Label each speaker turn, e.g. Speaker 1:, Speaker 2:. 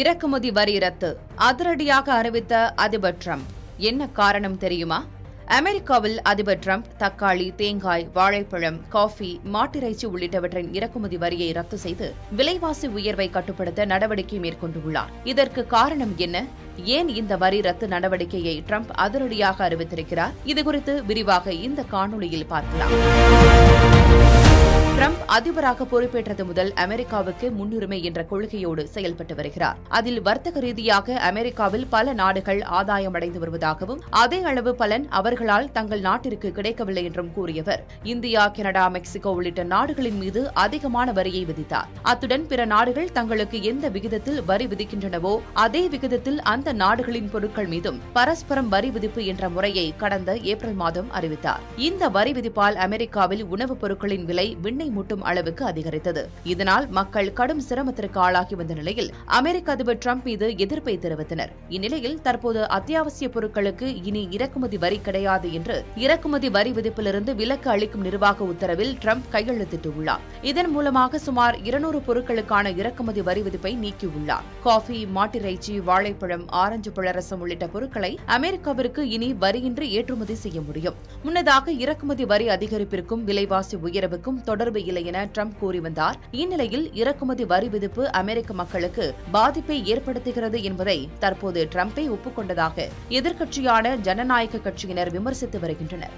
Speaker 1: இறக்குமதி வரி ரத்து அதிரடியாக அறிவித்த அதிபர் டிரம்ப். என்ன காரணம் தெரியுமா? அமெரிக்காவில் அதிபர் டிரம்ப் தக்காளி, தேங்காய், வாழைப்பழம், காஃபி, மாட்டிறைச்சி உள்ளிட்டவற்றின் இறக்குமதி வரியை ரத்து செய்து விலைவாசி உயர்வை கட்டுப்படுத்த நடவடிக்கை மேற்கொண்டுள்ளார். இதற்கு காரணம் என்ன? ஏன் இந்த வரி ரத்து நடவடிக்கையை டிரம்ப் அதிரடியாக அறிவித்திருக்கிறார்? இதுகுறித்து விரிவாக இந்த காணொலியில் பார்க்கலாம். டிரம்ப் அதிபராக பொறுப்பேற்றது முதல் அமெரிக்காவுக்கு முன்னுரிமை என்ற கொள்கையோடு செயல்பட்டு வருகிறார். அதில் வர்த்தக ரீதியாக அமெரிக்காவில் பல நாடுகள் ஆதாயமடைந்து வருவதாகவும் அதே அளவு பலன் அவர்களால் தங்கள் நாட்டிற்கு கிடைக்கவில்லை என்றும் கூறியவர் இந்தியா, கனடா, மெக்சிகோ உள்ளிட்ட நாடுகளின் மீது அதிகமான வரியை விதித்தார். அத்துடன் பிற நாடுகள் தங்களுக்கு எந்த விகிதத்தில் வரி விதிக்கின்றனவோ அதே விகிதத்தில் அந்த நாடுகளின் பொருட்கள் மீதும் பரஸ்பரம் வரி விதிப்பு என்ற முறையை கடந்த ஏப்ரல் மாதம் அறிவித்தார். இந்த வரி விதிப்பால் அமெரிக்காவில் உணவுப் பொருட்களின் விலை விண்ணை முட்டும் அளவுக்கு அதிகரித்தது. இதனால் மக்கள் கடும் சிரமத்திற்கு ஆளாகி வந்த நிலையில் அமெரிக்க அதிபர் டிரம்ப் மீது எதிர்ப்பை தெரிவித்தனர். இந்நிலையில் தற்போது அத்தியாவசிய பொருட்களுக்கு இனி இறக்குமதி வரி கிடையாது என்று இறக்குமதி வரி விதிப்பிலிருந்து விலக்கு அளிக்கும் நிர்வாக உத்தரவில் டிரம்ப் கையெழுத்திட்டுள்ளார். இதன் மூலமாக சுமார் 200 பொருட்களுக்கான இறக்குமதி வரி விதிப்பை நீக்கியுள்ளார். காஃபி, மாட்டிறைச்சி, வாழைப்பழம், ஆரஞ்சு பழரசம் உள்ளிட்ட பொருட்களை அமெரிக்காவிற்கு இனி வரியின்றி ஏற்றுமதி செய்ய முடியும். முன்னதாக இறக்குமதி வரி அதிகரிப்பிற்கும் விலைவாசி உயர்வுக்கும் தொடர்பு இல்லை என டிரம்ப் கூறி வந்தார். இந்நிலையில் இறக்குமதி வரி விதிப்பு அமெரிக்க மக்களுக்கு பாதிப்பை ஏற்படுத்துகிறது என்பதை தற்போது டிரம்பே ஒப்புக்கொண்டதாக எதிர்க்கட்சியான ஜனநாயக கட்சியினர் விமர்சித்து வருகின்றனர்.